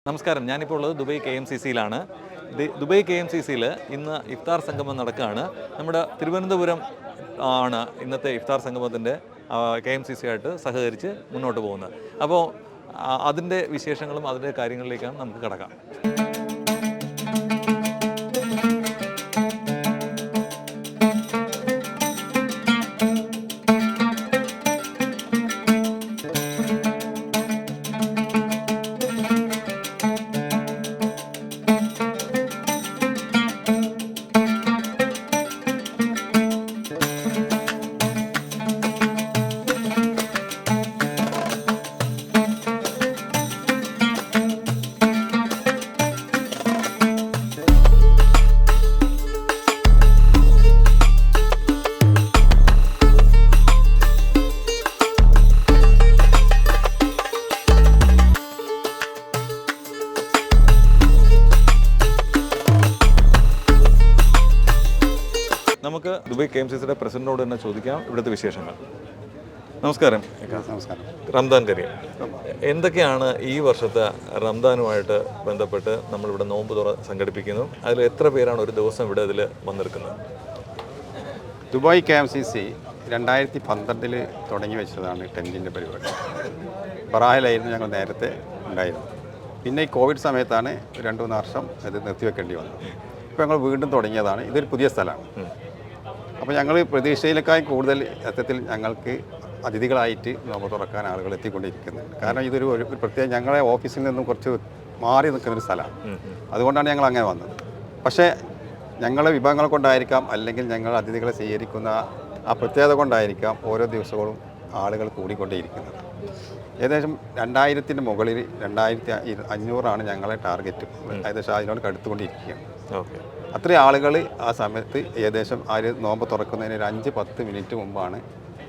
നമസ്കാരം. ഞാനിപ്പോൾ ഉള്ളത് ദുബൈ KMCCയിലാണ്. ദുബൈ KMCCയിൽ ഇന്ന് ഇഫ്താർ സംഗമം നടക്കുകയാണ്. നമ്മുടെ തിരുവനന്തപുരം ആണ് ഇന്നത്തെ ഇഫ്താർ സംഗമത്തിൻ്റെ KMCC ആയിട്ട് സഹകരിച്ച് മുന്നോട്ട് പോകുന്നത്. അപ്പോൾ അതിൻ്റെ വിശേഷങ്ങളും അതിൻ്റെ കാര്യങ്ങളിലേക്കാണ് നമുക്ക് കടക്കാം. നമുക്ക് ദുബൈ KMCCയുടെ പ്രസിഡന്റിനോട് തന്നെ ചോദിക്കാം ഇവിടുത്തെ വിശേഷങ്ങൾ. നമസ്കാരം. നമസ്കാരം. റംദാൻ കരീം. എന്തൊക്കെയാണ് ഈ വർഷത്തെ റംദാനുമായിട്ട് ബന്ധപ്പെട്ട് നമ്മളിവിടെ നോമ്പ് തുറ സംഘടിപ്പിക്കുന്നു? അതിൽ എത്ര പേരാണ് ഒരു ദിവസം ഇവിടെ ഇതിൽ വന്നെടുക്കുന്നത്? ദുബായ് KMCC 2012 തുടങ്ങി വെച്ചതാണ് ടെൻറ്റിൻ്റെ പരിപാടി. ബറായിലായിരുന്നു ഞങ്ങൾ നേരത്തെ ഉണ്ടായിരുന്നത്. പിന്നെ ഈ കോവിഡ് സമയത്താണ് 2-3 വർഷം ഇത് നിർത്തിവെക്കേണ്ടി വന്നത്. ഇപ്പോൾ ഞങ്ങൾ വീണ്ടും തുടങ്ങിയതാണ്. ഇതൊരു പുതിയ സ്ഥലമാണ്. അപ്പോൾ ഞങ്ങൾ പ്രതീക്ഷയിലേക്കായി കൂടുതൽ സത്യത്തിൽ ഞങ്ങൾക്ക് അതിഥികളായിട്ട് നോമ്പ് തുറക്കാൻ ആളുകൾ എത്തിക്കൊണ്ടിരിക്കുന്നുണ്ട്. കാരണം ഇതൊരു പ്രത്യേകം ഞങ്ങളെ ഓഫീസിൽ നിന്നും കുറച്ച് മാറി നിൽക്കുന്നൊരു സ്ഥലമാണ്. അതുകൊണ്ടാണ് ഞങ്ങൾ അങ്ങനെ വന്നത്. പക്ഷേ ഞങ്ങളെ വിഭവങ്ങൾ കൊണ്ടായിരിക്കാം, അല്ലെങ്കിൽ ഞങ്ങൾ അതിഥികളെ സ്വീകരിക്കുന്ന ആ പ്രത്യേകത കൊണ്ടായിരിക്കാം ഓരോ ദിവസവും ആളുകൾ കൂടിക്കൊണ്ടേയിരിക്കുന്നത്. ഏകദേശം 2000-ന് മുകളിൽ 2500 ഞങ്ങളെ ടാർഗറ്റ്. ഏകദേശം അതിനോട് അടുത്തുകൊണ്ടിരിക്കുകയാണ്. ഓക്കെ. അത്രയും ആളുകൾ ആ സമയത്ത് ഏകദേശം ആ നോമ്പ് തുറക്കുന്നതിന് ഒരു 5-10 മിനിറ്റ് മുമ്പാണ്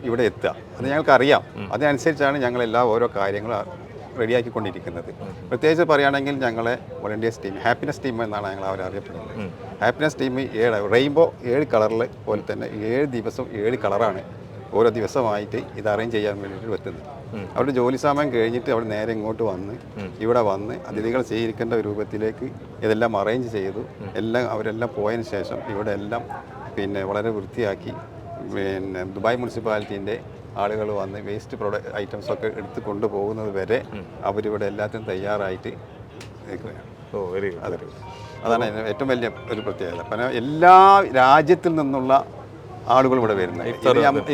ഇവിടെ എത്തുക. അത് ഞങ്ങൾക്കറിയാം. അതിനനുസരിച്ചാണ് ഞങ്ങളെല്ലാ ഓരോ കാര്യങ്ങളും റെഡിയാക്കിക്കൊണ്ടിരിക്കുന്നത്. പ്രത്യേകിച്ച് പറയുകയാണെങ്കിൽ ഞങ്ങളെ വോളണ്ടിയേഴ്സ് ടീം, ഹാപ്പിനെസ് ടീം എന്നാണ് ഞങ്ങൾ അവരെ അറിയപ്പെടുന്നത്. ഹാപ്പിനെസ് ടീം 7 റെയിൻബോ 7 കളറിൽ പോലെ തന്നെ 7 ദിവസം 7 കളറാണ് ഓരോ ദിവസമായിട്ട് ഇത് അറേഞ്ച് ചെയ്യാൻ വേണ്ടിയിട്ട് വെക്കുന്നത്. അവരുടെ ജോലി സമയം കഴിഞ്ഞിട്ട് അവർ നേരെ ഇങ്ങോട്ട് വന്ന് ഇവിടെ വന്ന് അതിഥികൾ സ്വീകരിക്കേണ്ട രൂപത്തിലേക്ക് ഇതെല്ലാം അറേഞ്ച് ചെയ്തു. അവരെല്ലാം പോയതിന് ശേഷം ഇവിടെ എല്ലാം വളരെ വൃത്തിയാക്കി ദുബായ് മുനിസിപ്പാലിറ്റീൻ്റെ ആളുകൾ വന്ന് വേസ്റ്റ് ഐറ്റംസൊക്കെ എടുത്ത് കൊണ്ടുപോകുന്നത് വരെ അവരിവിടെ എല്ലാത്തിനും തയ്യാറായിട്ട് നിൽക്കുകയാണ്. അതാണ് ഏറ്റവും വലിയ ഒരു പ്രത്യേകത. പിന്നെ എല്ലാ രാജ്യത്തിൽ നിന്നുള്ള ആളുകൾ ഇവിടെ വരുന്നത്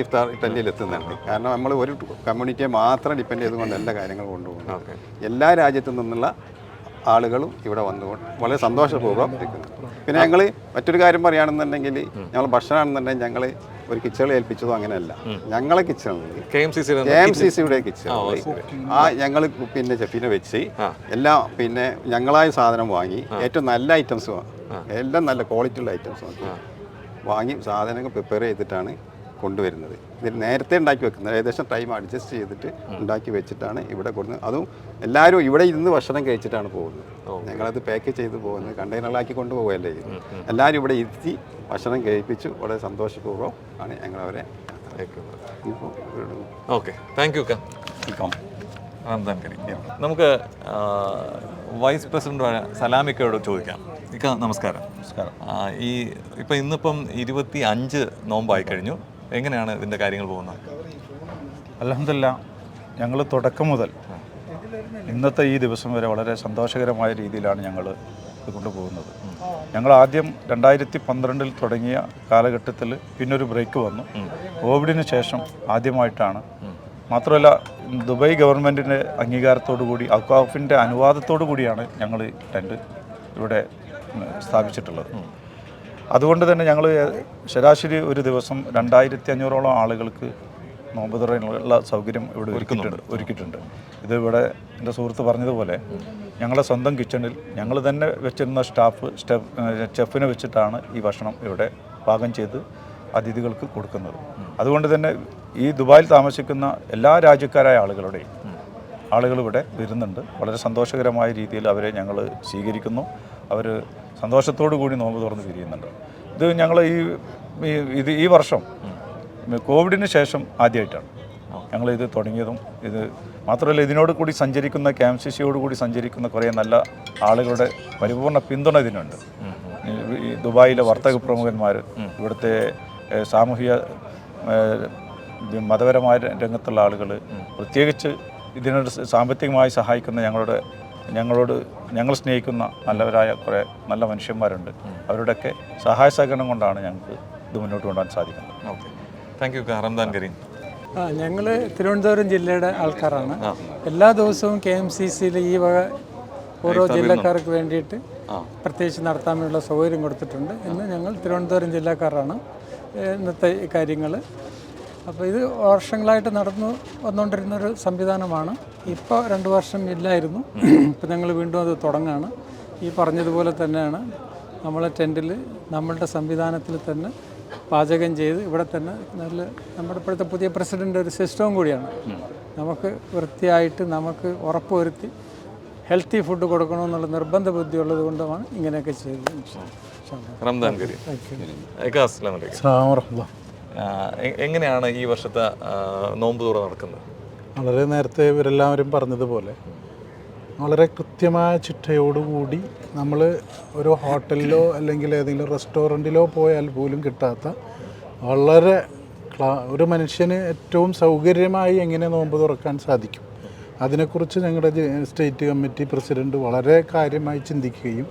ഇഫ്താർ ടെൻറ്റിൽ എത്തുന്നുണ്ട്. കാരണം നമ്മൾ ഒരു കമ്മ്യൂണിറ്റിയെ മാത്രം ഡിപ്പെൻഡ് ചെയ്തുകൊണ്ട് എല്ലാ കാര്യങ്ങളും കൊണ്ടുപോകുന്നത്. എല്ലാ രാജ്യത്തു നിന്നുള്ള ആളുകളും ഇവിടെ വന്നുകൊണ്ട് വളരെ സന്തോഷപൂർവ്വം ഇരിക്കുന്നു. പിന്നെ ഞങ്ങൾ മറ്റൊരു കാര്യം പറയുകയാണെന്നുണ്ടെങ്കിൽ, ഞങ്ങൾ ഭക്ഷണമാണെന്നുണ്ടെങ്കിൽ ഞങ്ങൾ ഒരു കിച്ചണിൽ ഏൽപ്പിച്ചതോ അങ്ങനെയല്ല. ഞങ്ങളെ കിച്ചണിൽ KMCCയുടെ കിച്ചണിൽ ഞങ്ങൾ ചെഫിനെ വെച്ച് എല്ലാം ഞങ്ങളായ സാധനം വാങ്ങി ഏറ്റവും നല്ല ഐറ്റംസ് എല്ലാം നല്ല ക്വാളിറ്റിയുള്ള ഐറ്റംസ് വാങ്ങി സാധനങ്ങൾ പ്രിപ്പയർ ചെയ്തിട്ടാണ് കൊണ്ടുവരുന്നത്. ഇതിൽ നേരത്തെ ഉണ്ടാക്കി വെക്കുന്നത്, ഏകദേശം ടൈം അഡ്ജസ്റ്റ് ചെയ്തിട്ട് ഉണ്ടാക്കി വെച്ചിട്ടാണ് ഇവിടെ കൊടുക്കുന്നത്. അതും എല്ലാവരും ഇവിടെ ഇരുന്ന് ഭക്ഷണം കഴിച്ചിട്ടാണ് പോകുന്നത്. ഞങ്ങളത് പാക്ക് ചെയ്ത് പോകുന്നത് കണ്ടെയ്നറിലാക്കി കൊണ്ടുപോകുകയല്ലേ ചെയ്യുന്നത്. എല്ലാവരും ഇവിടെ ഇരുത്തി ഭക്ഷണം കഴിപ്പിച്ചു വളരെ സന്തോഷപൂർവ്വം ആണ് ഞങ്ങളവരെ. Okay, thank you. Ramadan Kareem. നമുക്ക് വൈസ് പ്രസിഡന്റ് സലാമിക്കയോട് ചോദിക്കാം. നമസ്കാരം. ഇന്നിപ്പം 25 നോമ്പായി കഴിഞ്ഞു. എങ്ങനെയാണ് ഇതിൻ്റെ കാര്യങ്ങൾ പോകുന്നത്? അൽഹംദുലില്ലാ, ഞങ്ങൾ തുടക്കം മുതൽ ഇന്നത്തെ ഈ ദിവസം വരെ വളരെ സന്തോഷകരമായ രീതിയിലാണ് ഞങ്ങൾ ഇത് കൊണ്ടുപോകുന്നത്. ഞങ്ങൾ ആദ്യം 2012 തുടങ്ങിയ കാലഘട്ടത്തിൽ പിന്നൊരു ബ്രേക്ക് വന്നു. കോവിഡിന് ശേഷം ആദ്യമായിട്ടാണ്, മാത്രമല്ല ദുബായ് ഗവൺമെൻറ്റിൻ്റെ അംഗീകാരത്തോടു കൂടി, ഔക്കാഫിൻ്റെ അനുവാദത്തോടു കൂടിയാണ് ഞങ്ങൾ ടെൻറ്റ് ഇവിടെ സ്ഥാപിച്ചിട്ടുള്ളത്. അതുകൊണ്ട് തന്നെ ഞങ്ങൾ ശരാശരി ഒരു ദിവസം 2500 ആളുകൾക്ക് നോമ്പ് തുറയുള്ള സൗകര്യം ഇവിടെ ഒരുക്കിയിട്ടുണ്ട്. ഇത് ഇവിടെ എൻ്റെ സുഹൃത്ത് പറഞ്ഞതുപോലെ ഞങ്ങളുടെ സ്വന്തം കിച്ചണിൽ ഞങ്ങൾ തന്നെ വെച്ചിരുന്ന ഷെഫിനെ വെച്ചിട്ടാണ് ഈ ഭക്ഷണം ഇവിടെ പാകം ചെയ്ത് അതിഥികൾക്ക് കൊടുക്കുന്നത്. അതുകൊണ്ട് തന്നെ ഈ ദുബായിൽ താമസിക്കുന്ന എല്ലാ രാജ്യക്കാരായ ആളുകൾ ഇവിടെ വരുന്നുണ്ട്. വളരെ സന്തോഷകരമായ രീതിയിൽ അവരെ ഞങ്ങൾ സ്വീകരിക്കുന്നു. അവർ സന്തോഷത്തോടു കൂടി നോമ്പ് തുറന്ന് പിരിയുന്നുണ്ട്. ഇത് ഞങ്ങൾ ഈ വർഷം കോവിഡിന് ശേഷം ആദ്യമായിട്ടാണ് ഞങ്ങളിത് തുടങ്ങിയതും. ഇത് മാത്രമല്ല, ഇതിനോട് കൂടി സഞ്ചരിക്കുന്ന KMCCയോട് കൂടി സഞ്ചരിക്കുന്ന കുറേ നല്ല ആളുകളുടെ പരിപൂർണ്ണ പിന്തുണ ഇതിനുണ്ട്. ഈ ദുബായിലെ വർത്തക പ്രമുഖന്മാർ, ഇവിടുത്തെ സാമൂഹിക മതപരമായ രംഗത്തുള്ള ആളുകൾ, പ്രത്യേകിച്ച് ഇതിനോട് സാമ്പത്തികമായി സഹായിക്കുന്ന ഞങ്ങൾ സ്നേഹിക്കുന്ന നല്ലവരായ കുറേ നല്ല മനുഷ്യന്മാരുണ്ട്. അവരുടെയൊക്കെ സഹായ സഹകരണം കൊണ്ടാണ് ഞങ്ങൾക്ക് ഇത് മുന്നോട്ട് കൊണ്ടുപോകാൻ സാധിക്കുന്നത്. ഓക്കെ, താങ്ക് യു റംദാൻ കരീം. ഞങ്ങൾ തിരുവനന്തപുരം ജില്ലയുടെ ആൾക്കാരാണ്. എല്ലാ ദിവസവും KMCCയിൽ ഈ വക ഓരോ ജില്ലക്കാർക്ക് വേണ്ടിയിട്ട് പ്രത്യേകിച്ച് നടത്താൻ വേണ്ടിയുള്ള സൗകര്യം കൊടുത്തിട്ടുണ്ട്. ഇന്ന് ഞങ്ങൾ തിരുവനന്തപുരം ജില്ലക്കാരാണ്. ഇന്നത്തെ കാര്യങ്ങൾ അപ്പോൾ ഇത് വർഷങ്ങളായിട്ട് നടന്നു വന്നുകൊണ്ടിരുന്നൊരു സംവിധാനമാണ്. ഇപ്പോൾ 2 വർഷം ഇല്ലായിരുന്നു. ഇപ്പം ഞങ്ങൾ വീണ്ടും അത് തുടങ്ങുകയാണ്. ഈ പറഞ്ഞതുപോലെ തന്നെയാണ് നമ്മളെ ടെൻറ്റിൽ നമ്മളുടെ സംവിധാനത്തിൽ തന്നെ പാചകം ചെയ്ത് ഇവിടെ തന്നെ നമ്മുടെ ഇപ്പോഴത്തെ പുതിയ പ്രസിഡൻ്റ് ഒരു സിസ്റ്റവും കൂടിയാണ്. നമുക്ക് വൃത്തിയായിട്ട് നമുക്ക് ഉറപ്പുവരുത്തി ഹെൽത്തി ഫുഡ് കൊടുക്കണമെന്നുള്ള നിർബന്ധ ബുദ്ധി ഉള്ളത് കൊണ്ടുമാണ് ഇങ്ങനെയൊക്കെ ചെയ്തത്. റംദാൻ കരീം. അസ്സലാമു അലൈക്കും. എങ്ങനെയാണ് ഈ വർഷത്തെ നോമ്പ് തുറ നടക്കുന്നത്? വളരെ നേരത്തെ ഇവരെല്ലാവരും പറഞ്ഞതുപോലെ വളരെ കൃത്യമായ ചിട്ടയോടുകൂടി നമ്മൾ ഒരു ഹോട്ടലിലോ അല്ലെങ്കിൽ ഏതെങ്കിലും റെസ്റ്റോറൻറ്റിലോ പോയാൽ പോലും കിട്ടാത്ത വളരെ ഒരു മനുഷ്യന് ഏറ്റവും സൗകര്യമായി എങ്ങനെ നോമ്പ് തുറക്കാൻ സാധിക്കും, അതിനെക്കുറിച്ച് ഞങ്ങളുടെ സ്റ്റേറ്റ് കമ്മിറ്റി പ്രസിഡൻറ്റ് വളരെ കാര്യമായി ചിന്തിക്കുകയും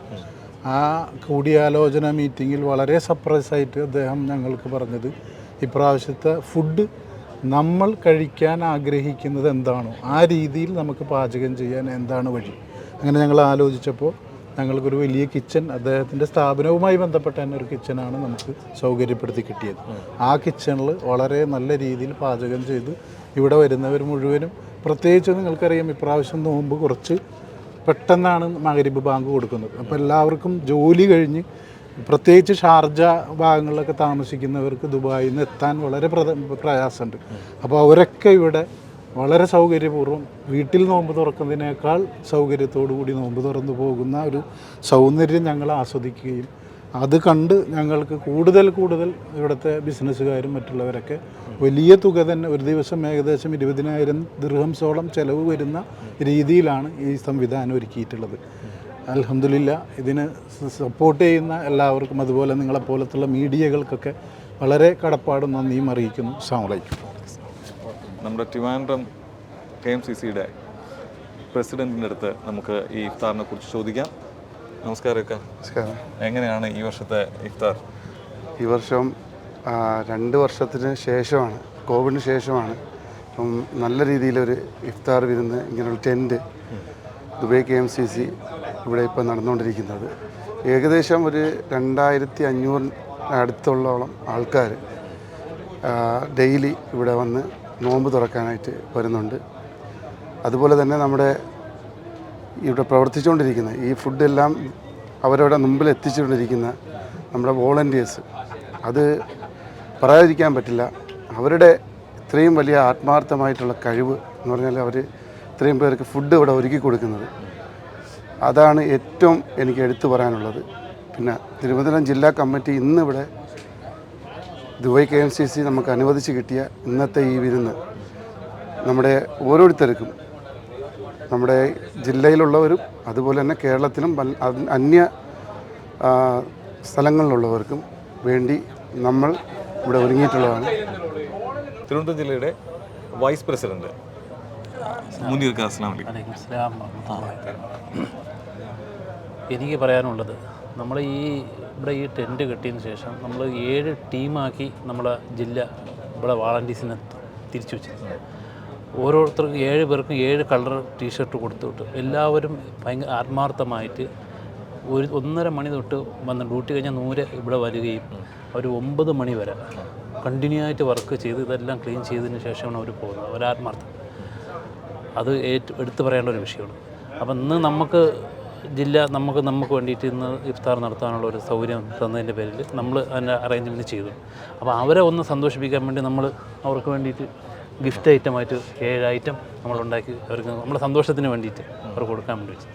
ആ കൂടിയാലോചന മീറ്റിങ്ങിൽ വളരെ സർപ്രൈസായിട്ട് അദ്ദേഹം ഞങ്ങൾക്ക് പറഞ്ഞത്, ഇപ്രാവശ്യത്തെ ഫുഡ് നമ്മൾ കഴിക്കാൻ ആഗ്രഹിക്കുന്നത് എന്താണോ ആ രീതിയിൽ നമുക്ക് പാചകം ചെയ്യാൻ എന്താണ് വഴി. അങ്ങനെ ഞങ്ങൾ ആലോചിച്ചപ്പോൾ ഞങ്ങൾക്കൊരു വലിയ കിച്ചൺ, അദ്ദേഹത്തിൻ്റെ സ്ഥാപനവുമായി ബന്ധപ്പെട്ട തന്നെ ഒരു കിച്ചണാണ് നമുക്ക് സൗകര്യപ്പെടുത്തി കിട്ടിയത്. ആ കിച്ചണിൽ വളരെ നല്ല രീതിയിൽ പാചകം ചെയ്ത് ഇവിടെ വരുന്നവർ മുഴുവനും, പ്രത്യേകിച്ച് നിങ്ങൾക്കറിയാം ഇപ്രാവശ്യം നോമ്പ് കുറച്ച് പെട്ടെന്നാണ് മഗ്‌രിബ് ബാങ്ക് കൊടുക്കുന്നത്. അപ്പോൾ എല്ലാവർക്കും ജോലി കഴിഞ്ഞ് പ്രത്യേകിച്ച് ഷാർജ ഭാഗങ്ങളിലൊക്കെ താമസിക്കുന്നവർക്ക് ദുബായിൽ നിന്ന് എത്താൻ വളരെ പ്രയാസമുണ്ട്. അപ്പോൾ അവരൊക്കെ ഇവിടെ വളരെ സൗകര്യപൂർവ്വം വീട്ടിൽ നോമ്പ് തുറക്കുന്നതിനേക്കാൾ സൗകര്യത്തോടു കൂടി നോമ്പ് തുറന്നു പോകുന്ന ഒരു സൗന്ദര്യം ഞങ്ങൾ ആസ്വദിക്കുകയും അത് കണ്ട് ഞങ്ങൾക്ക് കൂടുതൽ ഇവിടുത്തെ ബിസിനസ്സുകാരും മറ്റുള്ളവരൊക്കെ വലിയ തുക തന്നെ ഒരു ദിവസം ഏകദേശം 20,000 ദിർഹംസോളം ചിലവ് വരുന്ന രീതിയിലാണ് ഈ സംവിധാനം ഒരുക്കിയിട്ടുള്ളത്. അൽഹംദുലില്ലാ, ഇതിന് സപ്പോർട്ട് ചെയ്യുന്ന എല്ലാവർക്കും അതുപോലെ നിങ്ങളെപ്പോലത്തുള്ള മീഡിയകൾക്കൊക്കെ വളരെ കടപ്പാടും നന്ദിയും അറിയിക്കുന്നു. അസ്സലാമു അലൈക്കും. നമ്മുടെ ട്രിവാൻഡ്രം KMCCയുടെ പ്രസിഡൻറ്റിൻ്റെ അടുത്ത് നമുക്ക് ഈ ഇഫ്താറിനെ കുറിച്ച് ചോദിക്കാം. നമസ്കാരം. നമസ്കാരം. എങ്ങനെയാണ് ഈ വർഷത്തെ ഇഫ്താർ? ഈ വർഷം 2 വർഷത്തിന് ശേഷമാണ്, കോവിഡിന് ശേഷമാണ് ഇപ്പം നല്ല രീതിയിലൊരു ഇഫ്താർ വിരുന്ന് ഇങ്ങനെയുള്ള ടെൻറ്റ് ദുബായ് KMCC ഇവിടെ ഇപ്പോൾ നടന്നുകൊണ്ടിരിക്കുന്നത്. ഏകദേശം ഒരു 2500 അടുത്തോളം ആൾക്കാർ ഡെയിലി ഇവിടെ വന്ന് നോമ്പ് തുറക്കാനായിട്ട് വരുന്നുണ്ട്. അതുപോലെ തന്നെ നമ്മുടെ ഇവിടെ പ്രവർത്തിച്ചുകൊണ്ടിരിക്കുന്ന ഈ ഫുഡെല്ലാം അവരവിടെ മുമ്പിൽ എത്തിച്ചുകൊണ്ടിരിക്കുന്ന നമ്മുടെ വോളണ്ടിയേഴ്സ്, അത് പറയാതിരിക്കാൻ പറ്റില്ല. അവരുടെ ഇത്രയും വലിയ ആത്മാർത്ഥമായിട്ടുള്ള കഴിവ് എന്ന് പറഞ്ഞാൽ അവർ ഇത്രയും പേർക്ക് ഫുഡ് ഇവിടെ ഒരുക്കി കൊടുക്കുന്നത്, അതാണ് ഏറ്റവും എനിക്ക് എടുത്തു പറയാനുള്ളത്. പിന്നെ തിരുവനന്തപുരം ജില്ലാ കമ്മിറ്റി ഇന്നിവിടെ ദുബായ് KMCC നമുക്ക് അനുവദിച്ച് കിട്ടിയ ഇന്നത്തെ ഈ വിരുന്ന് നമ്മുടെ ഓരോരുത്തർക്കും, നമ്മുടെ ജില്ലയിലുള്ളവരും അതുപോലെ തന്നെ കേരളത്തിലും അന്യ സ്ഥലങ്ങളിലുള്ളവർക്കും വേണ്ടി നമ്മൾ ഇവിടെ ഒരുങ്ങിയിട്ടുള്ളതാണ്. തിരുവനന്തപുരം ജില്ലയുടെ വൈസ് പ്രസിഡന്റ് മുനീർ ഖാൻ. അസ്സലാമു അലൈക്കും. എനിക്ക് പറയാനുള്ളത്, നമ്മൾ ഇവിടെ ഈ ടെൻറ്റ് കെട്ടിയതിന് ശേഷം നമ്മൾ 7 ടീമാക്കി നമ്മളെ ജില്ല ഇവിടെ വാളണ്ടീസിനെ തിരിച്ചു വെച്ചിരുന്നു. ഓരോരുത്തർക്കും 7 പേർക്കും 7 കളർ ടീഷർട്ട് കൊടുത്തുവിട്ട് എല്ലാവരും ഭയങ്കര ആത്മാർത്ഥമായിട്ട് 1:30 മണി തൊട്ട് വന്ന് ഡ്യൂട്ടി കഴിഞ്ഞാൽ 100 ഇവിടെ വരികയും അവർ 9 മണി വരെ കണ്ടിന്യൂ ആയിട്ട് വർക്ക് ചെയ്ത് ഇതെല്ലാം ക്ലീൻ ചെയ്തതിന് ശേഷമാണ് അവർ പോകുന്നത്. ഒരാത്മാർത്ഥം, അത് എടുത്തു പറയേണ്ട ഒരു വിഷയമാണ്. അപ്പം ഇന്ന് നമുക്ക് വേണ്ടിയിട്ട് ഇന്ന് ഇഫ്താർ നടത്താനുള്ള ഒരു സൗകര്യം തന്നതിൻ്റെ പേരിൽ നമ്മൾ അതിൻ്റെ അറേഞ്ച്മെൻറ്റ് ചെയ്തു. അപ്പോൾ അവരെ ഒന്ന് സന്തോഷിപ്പിക്കാൻ വേണ്ടി നമ്മൾ അവർക്ക് വേണ്ടിയിട്ട് ഗിഫ്റ്റ് ഐറ്റമായിട്ട് 7 ഐറ്റം നമ്മളുണ്ടാക്കി അവർക്ക് നമ്മുടെ സന്തോഷത്തിന് വേണ്ടിയിട്ട് അവർ കൊടുക്കാൻ വേണ്ടി വെച്ചു.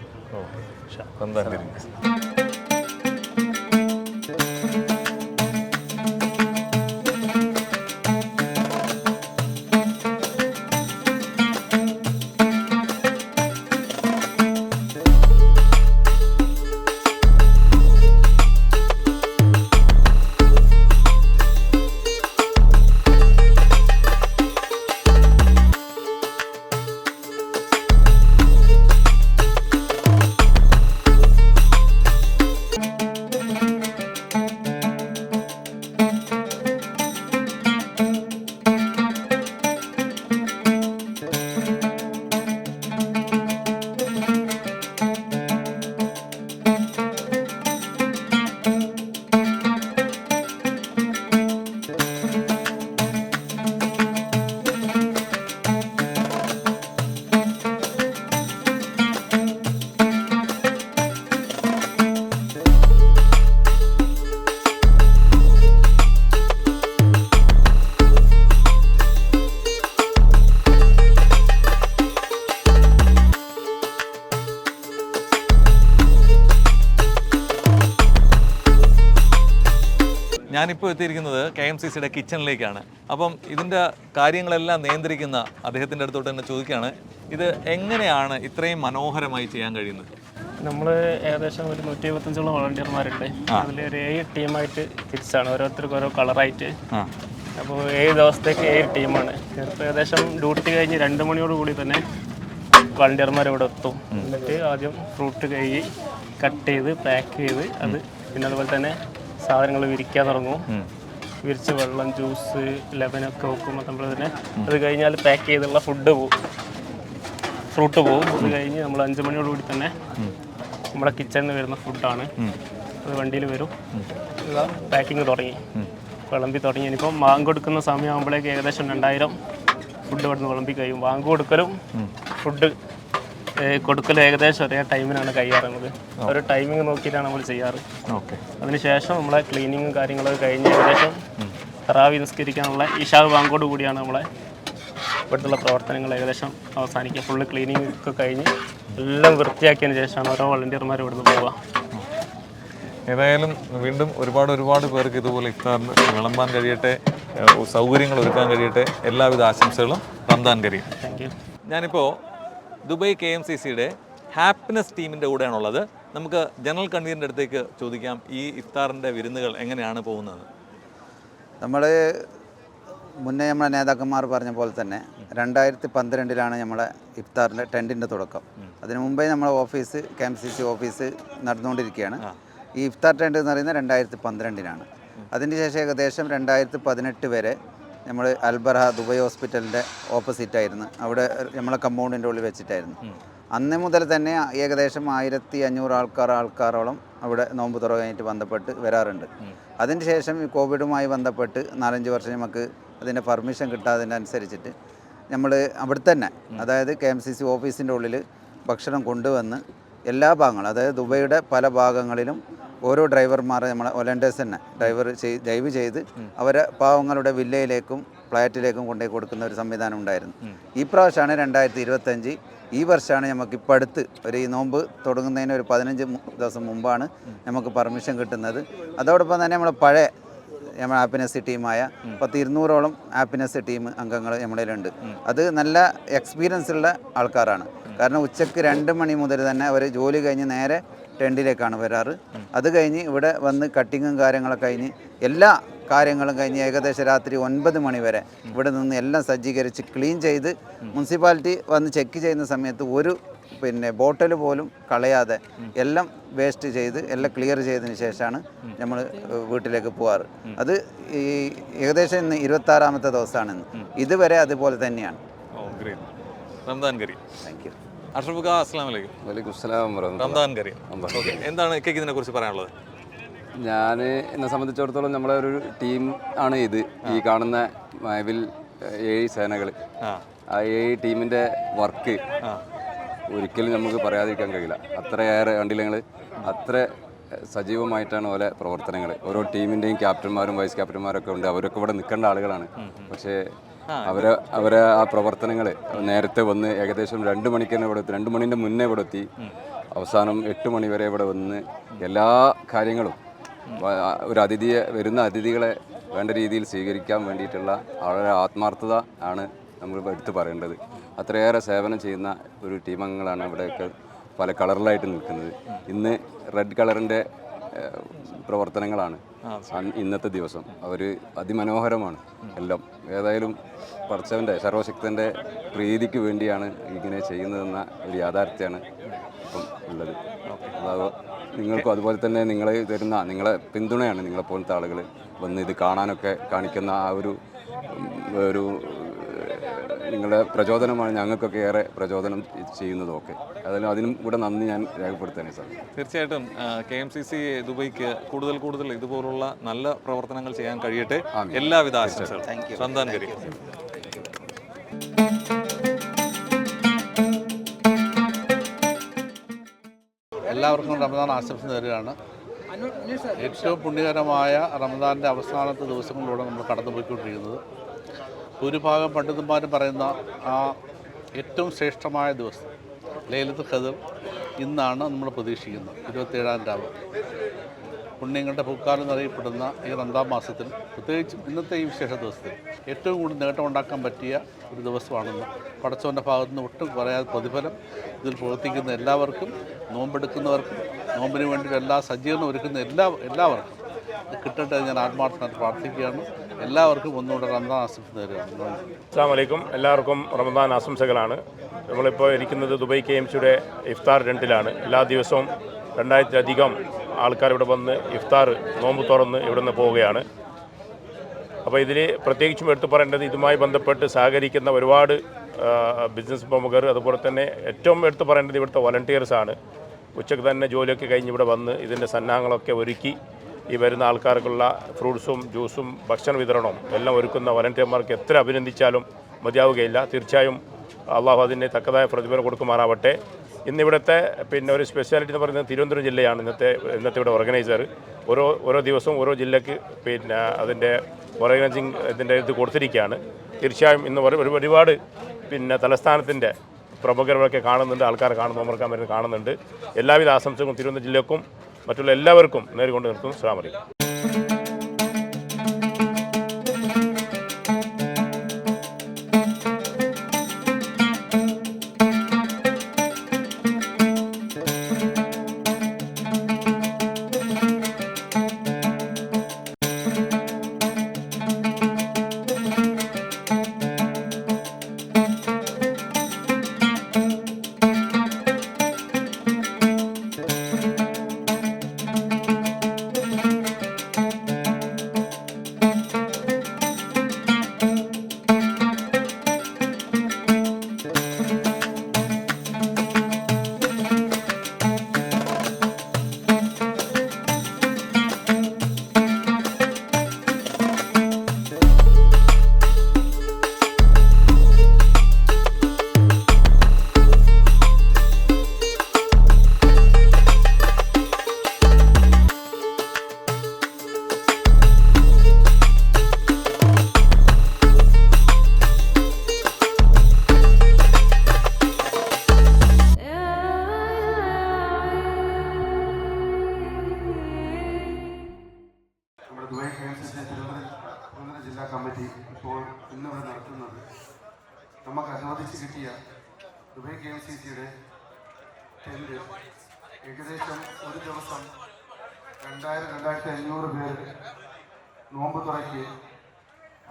ഞാനിപ്പോൾ എത്തിയിരിക്കുന്നത് KMCCയുടെ കിച്ചണിലേക്കാണ്. അപ്പം ഇതിൻ്റെ കാര്യങ്ങളെല്ലാം നിയന്ത്രിക്കുന്ന അദ്ദേഹത്തിൻ്റെ അടുത്തോട്ട് തന്നെ ചോദിക്കുകയാണ്, ഇത് എങ്ങനെയാണ് ഇത്രയും മനോഹരമായി ചെയ്യാൻ കഴിയുന്നത്? നമ്മൾ ഏകദേശം ഒരു 125ഓളം വളണ്ടിയർമാരുണ്ട്. അതിലൊരു 7 ടീമായിട്ട് തിരിച്ചാണ്, ഓരോരുത്തർക്കും ഓരോ കളറായിട്ട്. അപ്പോൾ 7 ദിവസത്തേക്ക് 7 ടീമാണ്. ചിലപ്പോൾ ഏകദേശം ഡ്യൂട്ടി കഴിഞ്ഞ് 2 മണിയോടുകൂടി തന്നെ വളണ്ടിയർമാർ ഇവിടെ എത്തും. എന്നിട്ട് ആദ്യം ഫ്രൂട്ട് കഴുകി കട്ട് ചെയ്ത് പാക്ക് ചെയ്ത് അത് പിന്നെ അതുപോലെ തന്നെ സാധനങ്ങൾ വിരിക്കാൻ തുടങ്ങും. വിരിച്ച് വെള്ളം, ജ്യൂസ്, ലെമനൊക്കെ വെക്കും. അതുപോലെ തന്നെ അത് കഴിഞ്ഞാൽ പാക്ക് ചെയ്തുള്ള ഫ്രൂട്ട് പോകും. അത് കഴിഞ്ഞ് നമ്മൾ 5 മണിയോടുകൂടി തന്നെ നമ്മുടെ കിച്ചണിൽ നിന്ന് വരുന്ന ഫുഡാണ്. അത് വണ്ടിയിൽ വരും. പാക്കിങ് തുടങ്ങി, വിളമ്പി തുടങ്ങി. ഇനിയിപ്പം വാങ്ങ് കൊടുക്കുന്ന സമയമാകുമ്പോഴേക്ക് ഏകദേശം 2000 ഫുഡ് ഇവിടെ നിന്ന് വിളമ്പി കഴിയും. വാങ്ങ് കൊടുക്കലും ഫുഡ് കൊടുക്കലും ഏകദേശം ഒരേ ടൈമിനാണ് കഴിയാറുള്ളത്. ഒരു ടൈമിങ് നോക്കിയിട്ടാണ് നമ്മൾ ചെയ്യാറ്. അതിനുശേഷം നമ്മളെ ക്ലീനിങ്ങും കാര്യങ്ങളൊക്കെ കഴിഞ്ഞ് ഏകദേശം തറാവി നിസ്കരിക്കാനുള്ള ഇശാ വാങ്കോട് കൂടിയാണ് നമ്മളെ ഇവിടുത്തെ പ്രവർത്തനങ്ങൾ ഏകദേശം അവസാനിക്കുക. ഫുള്ള് ക്ലീനിങ് ഒക്കെ കഴിഞ്ഞ് എല്ലാം വൃത്തിയാക്കിയതിന് ശേഷമാണ് ഓരോ വളണ്ടിയർമാർ ഇവിടുന്ന് പോവുക. ഏതായാലും വീണ്ടും ഒരുപാട് പേർക്ക് ഇതുപോലെ ഇഫ്താറിന് വിളമ്പാൻ കഴിയട്ടെ, സൗകര്യങ്ങൾ ഒരുക്കാൻ കഴിയട്ടെ. എല്ലാവിധ ആശംസകളും. Ramadan Kareem. Thank you. ഞാനിപ്പോൾ ദുബായ് KMCCയുടെ ഹാപ്പിനെസ് ടീമിൻ്റെ കൂടെയാണുള്ളത്. നമുക്ക് ജനറൽ കൺവീനറിൻ്റെ അടുത്തേക്ക് ചോദിക്കാം, ഈ ഇഫ്താറിൻ്റെ വിരുന്നുകൾ എങ്ങനെയാണ് പോകുന്നത്? നമ്മൾ മുന്നേ നമ്മളെ നേതാക്കന്മാർ പറഞ്ഞ പോലെ തന്നെ 2012 നമ്മളെ ഇഫ്താറിൻ്റെ ടെൻറ്റിൻ്റെ തുടക്കം. അതിനു മുമ്പേ നമ്മളെ ഓഫീസ് KMCC ഓഫീസ് നടന്നുകൊണ്ടിരിക്കുകയാണ്. ഈ ഇഫ്താർ ടെൻറ്റ് എന്ന് പറയുന്നത് 2012 അതിന് ശേഷം ഏകദേശം 2018 വരെ നമ്മൾ അൽബർഹ ദുബായ് ഹോസ്പിറ്റലിൻ്റെ ഓപ്പോസിറ്റായിരുന്നു. അവിടെ നമ്മളെ കമ്പൗണ്ടിൻ്റെ ഉള്ളിൽ വെച്ചിട്ടായിരുന്നു. അന്ന് മുതൽ തന്നെ ഏകദേശം 1500 ആൾക്കാരോളം അവിടെ നോമ്പ് തുറ കഴിഞ്ഞിട്ട് ബന്ധപ്പെട്ട് വരാറുണ്ട്. അതിന് ശേഷം ഈ കോവിഡുമായി ബന്ധപ്പെട്ട് 4-5 വർഷം നമുക്ക് അതിൻ്റെ പെർമിഷൻ കിട്ടാതിനനുസരിച്ചിട്ട് നമ്മൾ അവിടെ തന്നെ, അതായത് KMCC ഓഫീസിൻ്റെ ഉള്ളിൽ ഭക്ഷണം കൊണ്ടുവന്ന് എല്ലാ ഭാഗങ്ങളും, അതായത് ദുബൈയുടെ പല ഭാഗങ്ങളിലും ഓരോ ഡ്രൈവർമാരെ നമ്മളെ വോളണ്ടിയേഴ്സ് തന്നെ ഡ്രൈവ് ചെയ്ത് അവരെ പാവങ്ങളുടെ വില്ലയിലേക്കും ഫ്ലാറ്റിലേക്കും കൊണ്ടുപോയി കൊടുക്കുന്ന ഒരു സംവിധാനം ഉണ്ടായിരുന്നു. ഈ പ്രാവശ്യമാണ് 2025. ഈ വർഷമാണ് നമുക്ക് ഇപ്പോൾ അടുത്ത് ഈ നോമ്പ് തുടങ്ങുന്നതിന് ഒരു 15 ദിവസം മുമ്പാണ് നമുക്ക് പെർമിഷൻ കിട്ടുന്നത്. അതോടൊപ്പം തന്നെ നമ്മുടെ ഹാപ്പിനെസ് ടീമായ 200ഓളം ഹാപ്പിനെസ് ടീം അംഗങ്ങൾ നമ്മുടെയിലുണ്ട്. അത് നല്ല എക്സ്പീരിയൻസ് ഉള്ള ആൾക്കാരാണ്. കാരണം ഉച്ചയ്ക്ക് 2 മണി മുതൽ തന്നെ അവർ ജോലി കഴിഞ്ഞ് നേരെ ടെൻറ്റിലേക്കാണ് വരാറ്. അത് കഴിഞ്ഞ് ഇവിടെ വന്ന് കട്ടിങ്ങും കാര്യങ്ങളൊക്കെ കഴിഞ്ഞ് എല്ലാ കാര്യങ്ങളും കഴിഞ്ഞ് ഏകദേശം രാത്രി 9 മണി വരെ ഇവിടെ നിന്ന് എല്ലാം സജ്ജീകരിച്ച് ക്ലീൻ ചെയ്ത് മുനിസിപ്പാലിറ്റി വന്ന് ചെക്ക് ചെയ്യുന്ന സമയത്ത് ഒരു ബോട്ടിൽ പോലും കളയാതെ എല്ലാം വേസ്റ്റ് ചെയ്ത് എല്ലാം ക്ലിയർ ചെയ്തതിന് ശേഷമാണ് നമ്മൾ വീട്ടിലേക്ക് പോകാറ്. അത് ഈ ഏകദേശം ഇന്ന് 26ാമത്തെ ദിവസമാണ്. ഇതുവരെ അതുപോലെ തന്നെയാണ്. Ramadan Kareem. Thank you. Ashraf ഖാ, അസ്സലാമു അലൈക്കും. വലൈക്കും അസ്സലാം. റംദാൻ കരീം. എന്താണ് ഇക്കയ്ക്ക് ഇതിനെക്കുറിച്ച് പറയാനുള്ളത്? ഞാൻ എന്നെ സംബന്ധിച്ചിടത്തോളം നമ്മളെ ഒരു ടീം ആണ് ഇത്. ഈ കാണുന്ന മാവിൽ 7 സേനകൾ, ആ 7 ടീമിൻ്റെ വർക്ക് ഒരിക്കലും നമുക്ക് പറയാതിരിക്കാൻ കഴിയില്ല. അത്രയേറെ കണ്ടില്ല നിങ്ങൾ, അത്ര സജീവമായിട്ടാണ് ഓരോ പ്രവർത്തനങ്ങൾ. ഓരോ ടീമിൻ്റെയും ക്യാപ്റ്റന്മാരും വൈസ് ക്യാപ്റ്റന്മാരൊക്കെ ഉണ്ട്. അവരൊക്കെ ഇവിടെ നിൽക്കേണ്ട ആളുകളാണ്. പക്ഷേ അവരെ ആ പ്രവർത്തനങ്ങൾ നേരത്തെ വന്ന് ഏകദേശം 2 മണിക്ക് തന്നെ ഇവിടെ എത്തി. 2 മണിൻ്റെ മുന്നേ ഇവിടെ എത്തി. അവസാനം 8 മണി വരെ ഇവിടെ വന്ന് എല്ലാ കാര്യങ്ങളും വരുന്ന അതിഥികളെ വേണ്ട രീതിയിൽ സ്വീകരിക്കാൻ വേണ്ടിയിട്ടുള്ള വളരെ ആത്മാർത്ഥത ആണ് നമ്മൾ എടുത്ത് പറയേണ്ടത്. അത്രയേറെ സേവനം ചെയ്യുന്ന ഒരു ടീം അംഗങ്ങളാണ് ഇവിടെയൊക്കെ പല കളറിലായിട്ട് നിൽക്കുന്നത്. ഇന്ന് റെഡ് കളറിൻ്റെ പ്രവർത്തനങ്ങളാണ് ഇന്നത്തെ ദിവസം. അവർ അതിമനോഹരമാണ് എല്ലാം. ഏതായാലും പടച്ചവൻ്റെ സർവശക്തൻ്റെ പ്രീതിക്ക് വേണ്ടിയാണ് ഇങ്ങനെ ചെയ്യുന്നതെന്ന ഒരു യാഥാർത്ഥ്യമാണ് ഇപ്പം ഉള്ളത്. അതായത് നിങ്ങൾക്കും അതുപോലെ തന്നെ നിങ്ങളെ തരുന്ന നിങ്ങളെ പിന്തുണയാണ്, നിങ്ങളെപ്പോലത്തെ ആളുകൾ വന്ന് ഇത് കാണാനൊക്കെ കാണിക്കുന്ന ആ ഒരു നിങ്ങളുടെ പ്രചോദനമാണ് ഞങ്ങൾക്കൊക്കെ ഏറെ പ്രചോദനം ചെയ്യുന്നതൊക്കെ. അതിനും കൂടെ നന്ദി ഞാൻ രേഖപ്പെടുത്താനേ സാർ. തീർച്ചയായിട്ടും KMCC ദുബൈക്ക് കൂടുതൽ ഇതുപോലുള്ള നല്ല പ്രവർത്തനങ്ങൾ ചെയ്യാൻ കഴിയട്ടെ. എല്ലാവിധ ആശംസകളും. റംദാൻ കരീം. എല്ലാവർക്കും റമദാൻ ആശംസ നേരുകയാണ്. ഏറ്റവും പുണ്യകരമായ റമദാൻ്റെ അവസാനത്തെ ദിവസങ്ങളിലൂടെ നമ്മൾ കടന്നുപോയിക്കൊണ്ടിരിക്കുന്നത്. ഭൂരിഭാഗം പണ്ഡിതന്മാരും പറയുന്ന ആ ഏറ്റവും ശ്രേഷ്ഠമായ ദിവസം ലൈലത്തുൽ ഖദർ ഇന്നാണ് നമ്മൾ പ്രതീക്ഷിക്കുന്നത്. 27-ാം രാവ്. പുണ്യങ്ങളുടെ പൂക്കാലം എന്നറിയപ്പെടുന്ന ഈ റമദാൻ മാസത്തിൽ, പ്രത്യേകിച്ചും ഇന്നത്തെ ഈ വിശേഷ ദിവസത്തിൽ ഏറ്റവും കൂടുതൽ നേട്ടമുണ്ടാക്കാൻ പറ്റിയ ഒരു ദിവസമാണെന്ന് പടച്ചവൻ്റെ ഭാഗത്തു നിന്ന് ഒട്ടും കുറയാതെ പ്രതിഫലം ഇതിൽ പ്രവർത്തിക്കുന്ന എല്ലാവർക്കും, നോമ്പെടുക്കുന്നവർക്കും, നോമ്പിന് വേണ്ടി എല്ലാ സജ്ജീകരണം ഒരുക്കുന്ന എല്ലാവർക്കും കിട്ടട്ടെ എന്ന് ഞാൻ ആത്മാർത്ഥമായിട്ട് പ്രാർത്ഥിക്കുകയാണ്. എല്ലാവർക്കും ഒന്നുകൂടെ റമദാൻ ആശംസ നേരുകയാണ്. അസ്സലാമു അലൈക്കും. എല്ലാവർക്കും റമദാൻ ആശംസകളാണ്. നമ്മളിപ്പോൾ ഇരിക്കുന്നത് ദുബായ് KMCയുടെ ഇഫ്താർ ടെൻറ്റിലാണ്. എല്ലാ ദിവസവും 2000-ലധികം ആൾക്കാർ ഇവിടെ വന്ന് ഇഫ്താർ നോമ്പ് തുറന്ന് ഇവിടെ നിന്ന് പോവുകയാണ്. അപ്പോൾ ഇതിൽ പ്രത്യേകിച്ചും എടുത്തു പറയേണ്ടത്, ഇതുമായി ബന്ധപ്പെട്ട് സഹകരിക്കുന്ന ഒരുപാട് ബിസിനസ് പ്രമുഖർ, അതുപോലെ തന്നെ ഏറ്റവും എടുത്തു പറയേണ്ടത് ഇവിടുത്തെ വോളണ്ടിയേഴ്സാണ്. ഉച്ചയ്ക്ക് തന്നെ ജോലിയൊക്കെ കഴിഞ്ഞ് ഇവിടെ വന്ന് ഇതിൻ്റെ സന്നാഹങ്ങളൊക്കെ ഒരുക്കി ഈ വരുന്ന ആൾക്കാർക്കുള്ള ഫ്രൂട്ട്സും ജ്യൂസും ഭക്ഷണ വിതരണവും എല്ലാം ഒരുക്കുന്ന വോളണ്ടിയർമാർക്ക് എത്ര അഭിനന്ദിച്ചാലും മതിയാവുകയില്ല. തീർച്ചയായും അള്ളാഹു അതിന് തക്കതായ പ്രതിഫലം കൊടുക്കുമാറാവട്ടെ. ഇന്നിവിടുത്തെ ഒരു സ്പെഷ്യാലിറ്റി എന്ന് പറയുന്നത് തിരുവനന്തപുരം ജില്ലയാണ് ഇന്നത്തെ ഇവിടെ ഓർഗനൈസർ. ഓരോ ദിവസവും ഓരോ ജില്ലയ്ക്ക് അതിൻ്റെ ഓർഗനൈസിങ് ഇത് കൊടുത്തിരിക്കുകയാണ്. തീർച്ചയായും ഇന്ന് ഒരുപാട് തലസ്ഥാനത്തിൻ്റെ പ്രമുഖരൊക്കെ കാണുന്നുണ്ട്, ആൾക്കാർ നോമ്പെടുക്കാൻ വരുന്നത് കാണുന്നുണ്ട്. എല്ലാവിധ ആശംസകളും തിരുവനന്തപുരം ജില്ലക്കും മറ്റുള്ള എല്ലാവർക്കും നേരിക്കൊണ്ട് നിർത്തുന്നു. അസ്സലാമു അലൈക്കും. ദുബായ് KMCC തിരുവനന്തപുരം ജില്ലാ കമ്മിറ്റി ഇപ്പോൾ ഇന്നിവിടെ നടത്തുന്നത്, നമുക്ക് അനുവദിച്ച് കിട്ടിയ ദുബായ് KMCCയുടെ ടെൻറ്റ് ഏകദേശം ഒരു ദിവസം 2000-2500 പേർ നോമ്പ് തുറയ്ക്ക്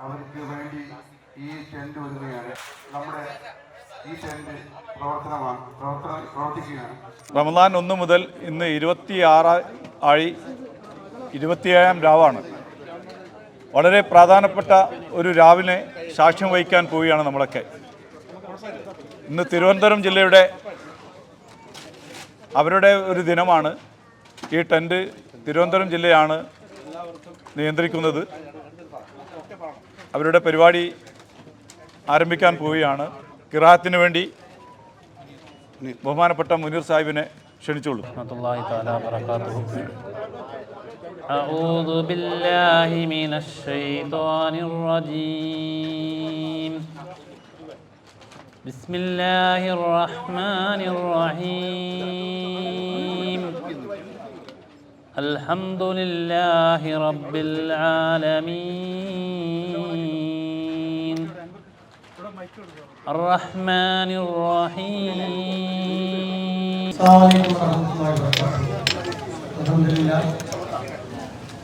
അവർക്ക് വേണ്ടി ഈ ടെൻറ്റ് ഒരുങ്ങുകയാണ്. നമ്മുടെ ഈ ടെൻറ്റ് പ്രവർത്തിക്കുകയാണ്. റമദാൻ 1 മുതൽ ഇന്ന് 27-ാം രാവാണ്. വളരെ പ്രധാനപ്പെട്ട ഒരു രാവിനെ സാക്ഷ്യം വഹിക്കാൻ പോവുകയാണ് നമ്മളൊക്കെ. ഇന്ന് തിരുവനന്തപുരം ജില്ലയുടെ അവരുടെ ഒരു ദിനമാണ്. ഈ ടെൻറ്റ് തിരുവനന്തപുരം ജില്ലയാണ് നിയന്ത്രിക്കുന്നത്. അവരുടെ പരിപാടി ആരംഭിക്കാൻ പോവുകയാണ്. ഖിറാഅത്തിന് വേണ്ടി ബഹുമാനപ്പെട്ട മുനീർ സാഹിബിനെ ക്ഷണിച്ചോളൂ. أعوذ بالله من الشيطان الرجيم. بسم الله الرحمن الرحيم. الحمد لله رب العالمين. الرحمن الرحيم. السلام عليكم ورحمة الله وبركاته. الحمد لله.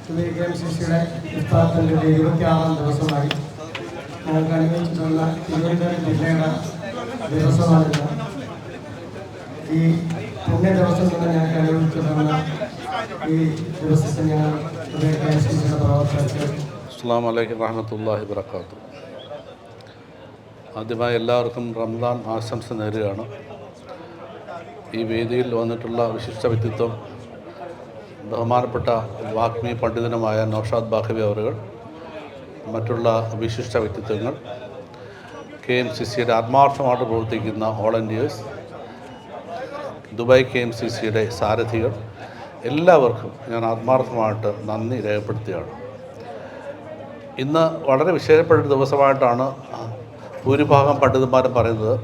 ദുബായ് KMCCയുടെ ഇഫ്താർ ടെൻറ്റിൻ്റെ 26-ാം ദിവസമായി ഞങ്ങൾക്ക് അനുവദിച്ചിട്ടുള്ള തിരുവനന്തപുരം ജില്ലയുടെ ദിവസമാണിത്. ഈ പുണ്യ ദിവസം തന്നെ ഞങ്ങൾക്ക് അനുവദിച്ചിട്ടുള്ള ഈ ദിവസത്തെ ഞങ്ങൾ ദുബായ് KMCCയുടെ പ്രവർത്തകർക്ക് അസ്സലാമു അലൈക്കും വറഹ്മത്തുള്ളാഹി വബറകാതുഹു. ആദ്യമായി എല്ലാവർക്കും റമദാൻ ആശംസ നേരുകയാണ്. ഈ വേദിയിൽ വന്നിട്ടുള്ള വിശിഷ്ട വ്യക്തിത്വം ബഹുമാനപ്പെട്ട വാഗ്മി പണ്ഡിതനുമായ നൗഷാദ് ബാഖവി അവറുകൾ, മറ്റുള്ള വിശിഷ്ട വ്യക്തിത്വങ്ങൾ, KMCCയുടെ ആത്മാർത്ഥമായിട്ട് പ്രവർത്തിക്കുന്ന വോളണ്ടിയേഴ്സ്, ദുബായ് KMCCയുടെ സാരഥികൾ, എല്ലാവർക്കും ഞാൻ ആത്മാർത്ഥമായിട്ട് നന്ദി രേഖപ്പെടുത്തുകയാണ്. ഇന്ന് വളരെ വിശേഷപ്പെട്ട ദിവസമായിട്ടാണ് ഭൂരിഭാഗം പണ്ഡിതന്മാരും പറയുന്നത്.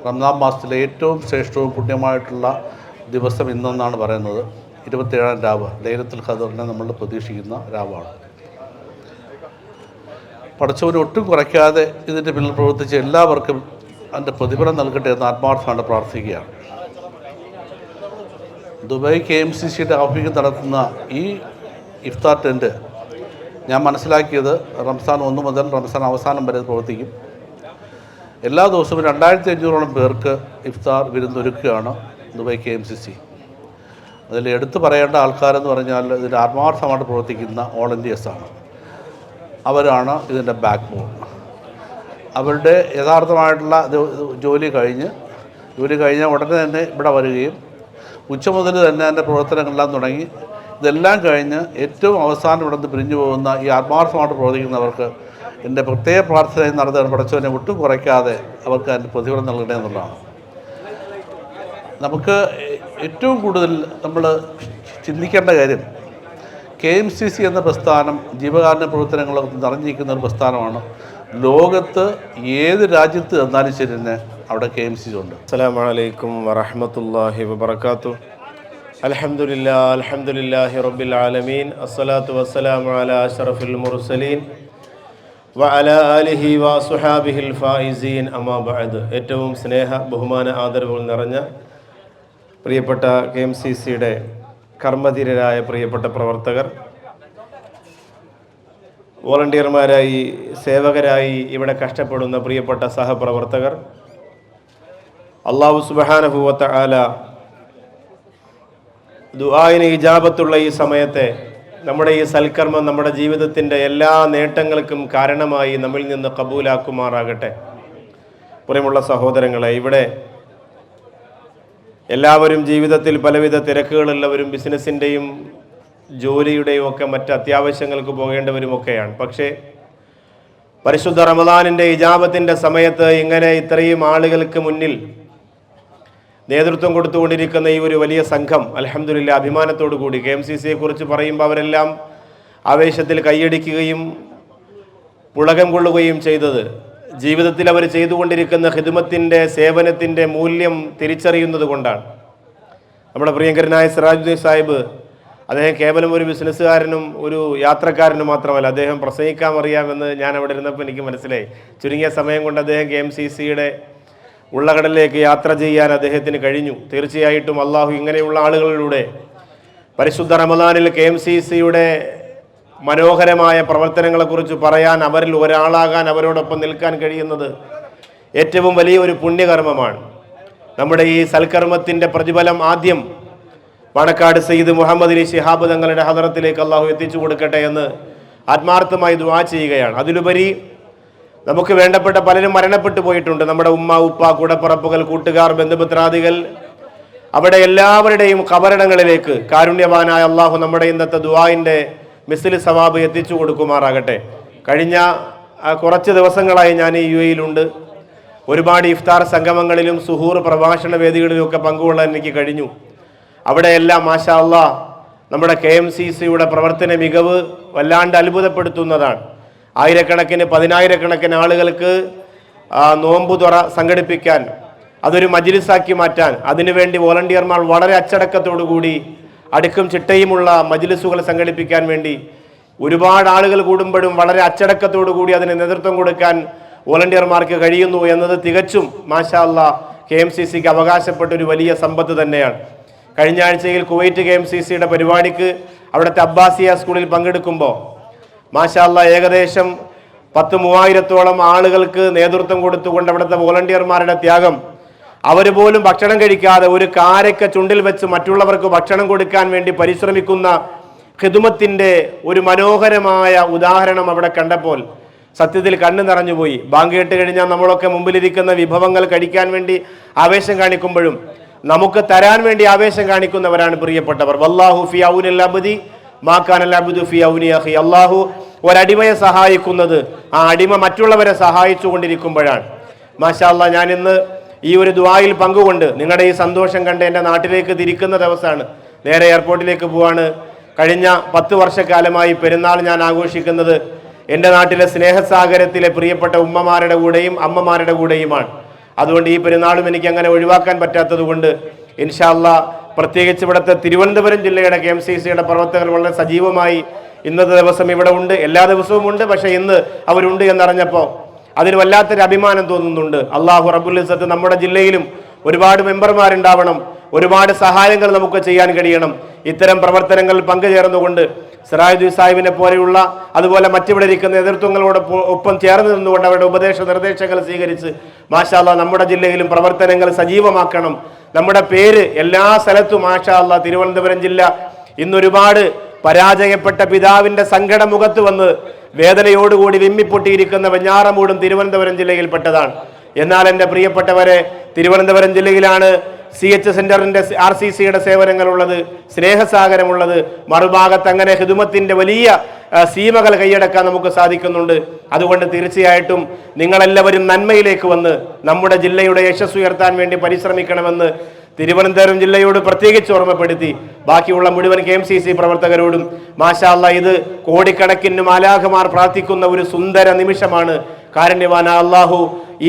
റമദാൻ മാസത്തിലെ ഏറ്റവും ശ്രേഷ്ഠവും പുണ്യമായിട്ടുള്ള ദിവസം ഇന്നെന്നാണ് പറയുന്നത്. 27-ാം രാവ് ലൈലത്തുൽ ഖദറിനെ നമ്മൾ പ്രതീക്ഷിക്കുന്ന രാവാണ്. പടച്ചവന് ഒട്ടും കുറയ്ക്കാതെ ഇതിൻ്റെ പിന്നിൽ പ്രവർത്തിച്ച എല്ലാവർക്കും അതിൻ്റെ പ്രതിഫലം നൽകട്ടെ എന്ന് ആത്മാർത്ഥമാണ് പ്രാർത്ഥിക്കുകയാണ്. ദുബായ് KMCCയുടെ ആഭിമുഖ്യം നടത്തുന്ന ഈ ഇഫ്താർ ടെൻറ്റ് ഞാൻ മനസ്സിലാക്കിയത് റംസാൻ 1 മുതൽ റംസാൻ അവസാനം വരെ പ്രവർത്തിക്കും. എല്ലാ ദിവസവും 2500ഓളം പേർക്ക് ഇഫ്താർ വിരുന്നൊരുക്കുകയാണ് ദുബായ് KMCC. അതിൽ എടുത്തു പറയേണ്ട ആൾക്കാരെന്ന് പറഞ്ഞാൽ ഇതിൽ ആത്മാർത്ഥമായിട്ട് പ്രവർത്തിക്കുന്ന വോളണ്ടിയേഴ്സാണ്. അവരാണ് ഇതിൻ്റെ ബാക്ക് ബോൺ. അവരുടെ യഥാർത്ഥമായിട്ടുള്ള ജോലി കഴിഞ്ഞ ഉടനെ തന്നെ ഇവിടെ വരികയും ഉച്ച മുതൽ തന്നെ അതിൻ്റെ പ്രവർത്തനങ്ങളെല്ലാം തുടങ്ങി ഇതെല്ലാം കഴിഞ്ഞ് ഏറ്റവും അവസാനം ഇവിടെ നിന്ന് പിരിഞ്ഞു പോകുന്ന ഈ ആത്മാർത്ഥമായിട്ട് പ്രവർത്തിക്കുന്നവർക്ക് എൻ്റെ പ്രത്യേക പ്രാർത്ഥനയും നടത്തുന്ന പടച്ചവനെ ഒട്ടും കുറയ്ക്കാതെ അവർക്ക് അതിൻ്റെ പ്രതിഫലം നൽകണേ എന്നുള്ളതാണ്. നമുക്ക് ഏറ്റവും കൂടുതൽ നമ്മൾ ചിന്തിക്കേണ്ട കാര്യം KMCC എന്ന പ്രസ്ഥാനം ജീവകാരുണ്യ പ്രവർത്തനങ്ങളൊക്കെ നിറഞ്ഞിരിക്കുന്ന ഒരു പ്രസ്ഥാനമാണ്. ലോകത്ത് ഏത് രാജ്യത്ത് എന്നാലും ശരി തന്നെ അവിടെ KMCC ഉണ്ട്. അസ്സലാമു അലൈക്കും വറഹ്മത്തുള്ളാഹി വബറകാതുഹു. അൽഹംദുലില്ലാഹി റബ്ബിൽ ആലമീൻ. അസ്സലാത്തു വസ്സലാമു അലാ അഷ്റഫിൽ മുർസലീൻ വഅലാ ആലിഹി വസുഹാബിഹിൽ ഫായിസീൻ. അമ്മാ ബഅദ്. ഏറ്റവും സ്നേഹ ബഹുമാന ആദരവുകൾ നിറഞ്ഞ പ്രിയപ്പെട്ട KMCCയുടെ കർമ്മധീരരായ പ്രിയപ്പെട്ട പ്രവർത്തകർ, വോളണ്ടിയർമാരായി സേവകരായി ഇവിടെ കഷ്ടപ്പെടുന്ന പ്രിയപ്പെട്ട സഹപ്രവർത്തകർ, അല്ലാഹു സുബ്ഹാനഹു വ തആല ദുആഇന് ഇജാബത്തുള്ള ഈ സമയത്തെ നമ്മുടെ ഈ സൽക്കർമ്മം നമ്മുടെ ജീവിതത്തിൻ്റെ എല്ലാ നേട്ടങ്ങൾക്കും കാരണമായി നമ്മിൽ നിന്ന് കബൂലാക്കുമാറാകട്ടെ. പ്രിയമുള്ള സഹോദരങ്ങളെ, ഇവിടെ എല്ലാവരും ജീവിതത്തിൽ പലവിധ തിരക്കുകളുള്ളവരും ബിസിനസ്സിൻ്റെയും ജോലിയുടെയും ഒക്കെ മറ്റ് അത്യാവശ്യങ്ങൾക്ക് പോകേണ്ടവരുമൊക്കെയാണ്. പക്ഷേ പരിശുദ്ധ റമദാനിൻ്റെ ഇജാബത്തിൻ്റെ സമയത്ത് ഇങ്ങനെ ഇത്രയും ആളുകൾക്ക് മുന്നിൽ നേതൃത്വം കൊടുത്തുകൊണ്ടിരിക്കുന്ന ഈ ഒരു വലിയ സംഘം അൽഹംദുലില്ലാ അഭിമാനത്തോടു കൂടി KMCCയെ കുറിച്ച് പറയുമ്പോൾ അവരെല്ലാം ആവേശത്തിൽ കൈയടിക്കുകയും പുളകം കൊള്ളുകയും ചെയ്തത് ജീവിതത്തിൽ അവർ ചെയ്തുകൊണ്ടിരിക്കുന്ന ഖിദ്മത്തിൻ്റെ സേവനത്തിൻ്റെ മൂല്യം തിരിച്ചറിയുന്നത് കൊണ്ടാണ്. നമ്മുടെ പ്രിയങ്കരനായ സിറാജുദ്ദീൻ സാഹിബ്, അദ്ദേഹം കേവലം ഒരു ബിസിനസ്സുകാരനും ഒരു യാത്രക്കാരനും മാത്രമല്ല, അദ്ദേഹം പ്രസംഗിക്കാൻ അറിയാമെന്ന് ഞാൻ അവിടെ ഇരുന്നപ്പോൾ എനിക്ക് മനസ്സിലായി. ചുരുങ്ങിയ സമയം കൊണ്ട് അദ്ദേഹം KMCCയുടെ ഉള്ളകടലിലേക്ക് യാത്ര ചെയ്യാൻ അദ്ദേഹത്തിന് കഴിഞ്ഞു. തീർച്ചയായിട്ടും അള്ളാഹു ഇങ്ങനെയുള്ള ആളുകളിലൂടെ പരിശുദ്ധ റമദാനിൽ KMCCയുടെ മനോഹരമായ പ്രവർത്തനങ്ങളെക്കുറിച്ച് പറയാൻ, അവരിൽ ഒരാളാകാൻ, അവരോടൊപ്പം നിൽക്കാൻ കഴിയുന്നത് ഏറ്റവും വലിയ ഒരു പുണ്യകർമ്മമാണ്. നമ്മുടെ ഈ സൽക്കർമ്മത്തിൻ്റെ പ്രതിഫലം ആദ്യം പാണക്കാട് സയ്യിദ് മുഹമ്മദ് അലി ശിഹാബ് തങ്ങളുടെ ഹദറത്തിലേക്ക് അള്ളാഹു എത്തിച്ചു കൊടുക്കട്ടെ എന്ന് ആത്മാർത്ഥമായി ദുആ ചെയ്യുകയാണ്. അതിലുപരി നമുക്ക് വേണ്ടപ്പെട്ട പലരും മരണപ്പെട്ടു പോയിട്ടുണ്ട്. നമ്മുടെ ഉമ്മ, ഉപ്പ, കൂടപ്പറപ്പുകൾ, കൂട്ടുകാർ, ബന്ധുമിത്രാദികൾ, അവിടെ എല്ലാവരുടെയും ഖബറിടങ്ങളിലേക്ക് കാരുണ്യവാനായ അള്ളാഹു നമ്മുടെ ഇന്നത്തെ ദുആഇൻ്റെ മിസ്ലി സവാബ് എത്തിച്ചു കൊടുക്കുമാറാകട്ടെ. കഴിഞ്ഞ കുറച്ച് ദിവസങ്ങളായി ഞാൻ ഈ UAE-യിലുണ്ട്. ഒരുപാട് ഇഫ്താർ സംഗമങ്ങളിലും സുഹൂർ പ്രഭാഷണ വേദികളിലുമൊക്കെ പങ്കുകൊള്ളാൻ എനിക്ക് കഴിഞ്ഞു. അവിടെയെല്ലാം മാഷാ അല്ലാഹ് നമ്മുടെ KMCCയുടെ പ്രവർത്തന മികവ് വല്ലാണ്ട് അത്ഭുതപ്പെടുത്തുന്നതാണ്. ആയിരക്കണക്കിന് പതിനായിരക്കണക്കിന് ആളുകൾക്ക് നോമ്പുതുറ സംഘടിപ്പിക്കാൻ, അതൊരു മജ്ലിസാക്കി മാറ്റാൻ, അതിനുവേണ്ടി വോളണ്ടിയർമാർ വളരെ അച്ചടക്കത്തോടു കൂടി അടുക്കും ചിട്ടയുമുള്ള മജ്ലിസുകൾ സംഘടിപ്പിക്കാൻ വേണ്ടി ഒരുപാട് ആളുകൾ കൂടുമ്പോഴും വളരെ അച്ചടക്കത്തോടു കൂടി അതിന് നേതൃത്വം കൊടുക്കാൻ വോളണ്ടിയർമാർക്ക് കഴിയുന്നു എന്നത് തികച്ചും മാഷാ അല്ലാഹ് KMCCക്ക് അവകാശപ്പെട്ട ഒരു വലിയ സമ്പത്ത് തന്നെയാണ്. കഴിഞ്ഞ ആഴ്ചയിൽ കുവൈറ്റ് KMCCയുടെ പരിപാടിക്ക് അവിടുത്തെ അബ്ബാസിയ സ്കൂളിൽ പങ്കെടുക്കുമ്പോൾ മാഷാ അല്ലാഹ് ഏകദേശം 10,000-ഓളം ആളുകൾക്ക് നേതൃത്വം കൊടുത്തുകൊണ്ട് അവിടുത്തെ വോളണ്ടിയർമാരുടെ ത്യാഗം, അവർ പോലും ഭക്ഷണം കഴിക്കാതെ ഒരു കാരക്ക ചുണ്ടിൽ വെച്ച് മറ്റുള്ളവർക്ക് ഭക്ഷണം കൊടുക്കാൻ വേണ്ടി പരിശ്രമിക്കുന്ന ഖിദ്മത്തിൻ്റെ ഒരു മനോഹരമായ ഉദാഹരണം അവിടെ കണ്ടപ്പോൾ സത്യത്തിൽ കണ്ണു നിറഞ്ഞുപോയി. ബാങ്ക് കേട്ട് കഴിഞ്ഞാൽ നമ്മളൊക്കെ മുമ്പിലിരിക്കുന്ന വിഭവങ്ങൾ കഴിക്കാൻ വേണ്ടി ആവേശം കാണിക്കുമ്പോഴും നമുക്ക് തരാൻ വേണ്ടി ആവേശം കാണിക്കുന്നവരാണ് പ്രിയപ്പെട്ടവർ. വല്ലാഹു ഫി ഔനിൽ അബ്ദി മാ കാനൽ അബ്ദു ഫി ഔനി അഖി. അല്ലാഹു ഒരടിമയെ സഹായിക്കുന്നത് ആ അടിമ മറ്റുള്ളവരെ സഹായിച്ചു കൊണ്ടിരിക്കുമ്പോഴാണ്. മാഷാ അല്ലാഹ്, ഞാൻ ഇന്ന് ഈ ഒരു ദുആയിൽ പങ്കുകൊണ്ട് നിങ്ങളുടെ ഈ സന്തോഷം കണ്ട് എൻ്റെ നാട്ടിലേക്ക് തിരിക്കുന്ന ദിവസമാണ്. നേരെ എയർപോർട്ടിലേക്ക് പോവാണ്. കഴിഞ്ഞ 10 വർഷക്കാലമായി പെരുന്നാൾ ഞാൻ ആഘോഷിക്കുന്നത് എൻ്റെ നാട്ടിലെ സ്നേഹസാഗരത്തിലെ പ്രിയപ്പെട്ട ഉമ്മമാരുടെ കൂടെയും അമ്മമാരുടെ കൂടെയുമാണ്. അതുകൊണ്ട് ഈ പെരുന്നാളും എനിക്ക് അങ്ങനെ ഒഴിവാക്കാൻ പറ്റാത്തത് കൊണ്ട് ഇൻഷാ അല്ലാഹ് പ്രത്യേകിച്ച് ഇവിടുത്തെ തിരുവനന്തപുരം ജില്ലയുടെ KMCCയുടെ പ്രവർത്തകർ വളരെ സജീവമായി ഇന്നത്തെ ദിവസം ഇവിടെ ഉണ്ട്. എല്ലാ ദിവസവും ഉണ്ട്, പക്ഷേ ഇന്ന് അവരുണ്ട് എന്നറിഞ്ഞപ്പോൾ അതിന് വല്ലാത്തൊരു അഭിമാനം തോന്നുന്നുണ്ട്. അല്ലാഹു റബ്ബുൽ ഇസ്സത്ത് നമ്മുടെ ജില്ലയിലും ഒരുപാട് മെമ്പർമാരുണ്ടാവണം, ഒരുപാട് സഹായങ്ങൾ നമുക്ക് ചെയ്യാൻ കഴിയണം. ഇത്തരം പ്രവർത്തനങ്ങളിൽ പങ്കുചേർന്നുകൊണ്ട് സിറാജുദ്ദീൻ സാഹിബിനെ പോലെയുള്ള അതുപോലെ മറ്റിവിടെ ഇരിക്കുന്ന നേതൃത്വങ്ങളോട് ഒപ്പം ചേർന്ന് നിന്നുകൊണ്ട് അവരുടെ ഉപദേശ നിർദ്ദേശങ്ങൾ സ്വീകരിച്ച് മാഷാ അല്ലാഹ് നമ്മുടെ ജില്ലയിലും പ്രവർത്തനങ്ങൾ സജീവമാക്കണം. നമ്മുടെ പേര് എല്ലാ സ്ഥലത്തും മാഷാ അല്ലാഹ് തിരുവനന്തപുരം ജില്ല ഇന്നൊരുപാട് പരാജയപ്പെട്ട പിതാവിൻ്റെ സങ്കടമുഖത്ത് വന്ന് വേദനയോടുകൂടി വിമ്മിപ്പൊട്ടിയിരിക്കുന്ന വെഞ്ഞാറമൂടും തിരുവനന്തപുരം ജില്ലയിൽപ്പെട്ടതാണ്. എന്നാൽ എൻ്റെ പ്രിയപ്പെട്ടവരെ, തിരുവനന്തപുരം ജില്ലയിലാണ് CH സെന്ററിൻ്റെ RCCയുടെ സേവനങ്ങളുള്ളത്, സ്നേഹസാഗരമുള്ളത്. മറുഭാഗത്ത് അങ്ങനെ ഹിദുമത്തിൻ്റെ വലിയ സീമകൾ കൈയടക്കാൻ നമുക്ക് സാധിക്കുന്നുണ്ട്. അതുകൊണ്ട് തീർച്ചയായിട്ടും നിങ്ങളെല്ലാവരും നന്മയിലേക്ക് വന്ന് നമ്മുടെ ജില്ലയുടെ യശസ് ഉയർത്താൻ വേണ്ടി പരിശ്രമിക്കണമെന്ന് തിരുവനന്തപുരം ജില്ലയോട് പ്രത്യേകിച്ച് ഓർമ്മപ്പെടുത്തി ബാക്കിയുള്ള മുഴുവൻ KMCC പ്രവർത്തകരോടും മാഷാ അല്ലാഹ് ഇത് കോടിക്കണക്കിന് മാലാഖമാർ പ്രാർത്ഥിക്കുന്ന ഒരു സുന്ദര നിമിഷമാണ്. കാരുണ്യവാനായ അല്ലാഹു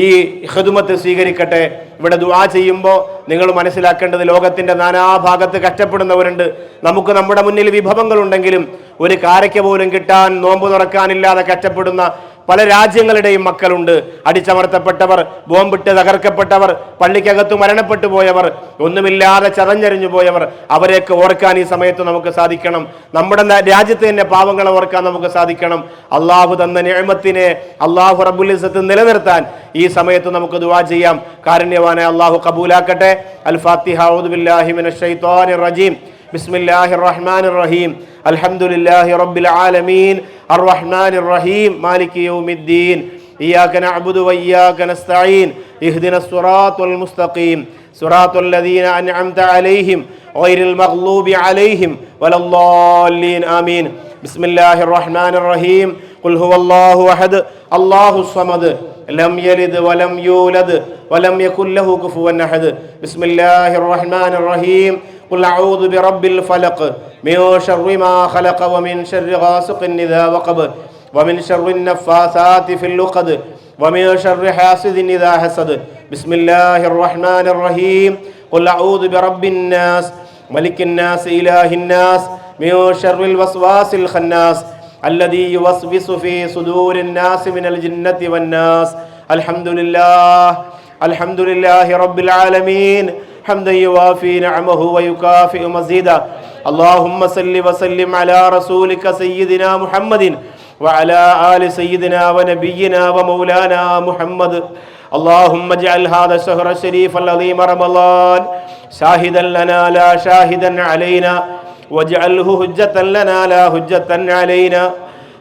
ഈ ഖിദ്മത്ത് സ്വീകരിക്കട്ടെ. ഇവിടെ ദുആ ചെയ്യുമ്പോൾ നിങ്ങൾ മനസ്സിലാക്കേണ്ടത് ലോകത്തിൻ്റെ നാനാഭാഗത്ത് കഷ്ടപ്പെടുന്നവരുണ്ട്. നമുക്ക് നമ്മുടെ മുന്നിൽ വിഭവങ്ങളുണ്ടെങ്കിലും ഒരു കാരയ്ക്ക പോലും കിട്ടാൻ നോമ്പ് തുറക്കാനില്ലാതെ കഷ്ടപ്പെടുന്ന പല രാജ്യങ്ങളുടെയും മക്കളുണ്ട്. അടിച്ചമർത്തപ്പെട്ടവർ, ബോംബിട്ട് തകർക്കപ്പെട്ടവർ, പള്ളിക്കകത്ത് മരണപ്പെട്ടു പോയവർ, ഒന്നുമില്ലാതെ ചതഞ്ഞരിഞ്ഞു പോയവർ, അവരെയൊക്കെ ഓർക്കാൻ ഈ സമയത്ത് നമുക്ക് സാധിക്കണം. നമ്മുടെ രാജ്യത്തെ തന്നെ പാവങ്ങളെ ഓർക്കാൻ നമുക്ക് സാധിക്കണം. അള്ളാഹു തന്ന നിഅമത്തിനെ അള്ളാഹു റബ്ബുൽ ഇസ്സത്ത് നിലനിർത്താൻ ഈ സമയത്ത് നമുക്ക് ദുആ ചെയ്യാം. കാരുണ്യവാനായ അള്ളാഹു കബൂലാക്കട്ടെ. അൽ ഫാത്തിഹ. അഊദു ബില്ലാഹി മിനശ് ശൈത്വാനിർ റജീം. ബിസ്മില്ലാഹിർ റഹ്മാനിർ റഹീം. അൽഹംദുലില്ലാഹി റബ്ബിൽ ആലമീൻ അർറഹ്മാനിർ റഹീം മാലികി യൗമിദ്ദീൻ ഇയ്യാക നഅ്ബുദു വഇയ്യാക നസ്തഈൻ ഇഹ്ദിനസ് സിറാത്തുൽ മുസ്തഖീം സിറാത്തുൽ ലദീന അൻഅംത അലൈഹിം ഗൈറിൽ മഗ്ലൂബി അലൈഹിം വലദ്ദാല്ലീൻ ആമീൻ. ബിസ്മില്ലാഹിർ റഹ്മാനിർ റഹീം. ഖുൽ ഹുവല്ലാഹു അഹദ് അല്ലാഹുസ് സമദ് ലം യലിദ് വലം യൂലദ് വലം യകുൽ ലഹു കുഫുവൻ അഹദ്. ബിസ്മില്ലാഹിർ റഹ്മാനിർ റഹീം. قل أعوذ برب الفلق من شر ما خلق ومن شر غاسق إذا وقب ومن شر النفاثات في اللقد ومن شر حاسد إذا حسد. بسم الله الرحمن الرحيم. قل أعوذ برب الناس ملك الناس إله الناس من شر الوسواس الخناس الذي يوسوس في صدور الناس من الجنة والناس. الحمد لله رب العالمين حمدا يوافي نعمه ويكافئ مزيدا. اللهم صل وسلم على رسولك سيدنا محمد وعلى آل سيدنا ونبينا ومولانا محمد. اللهم اجعل هذا الشهر الشريف العظيم رمضان شاهدا لنا لا شاهدا علينا واجعله حجة لنا لا حجة علينا.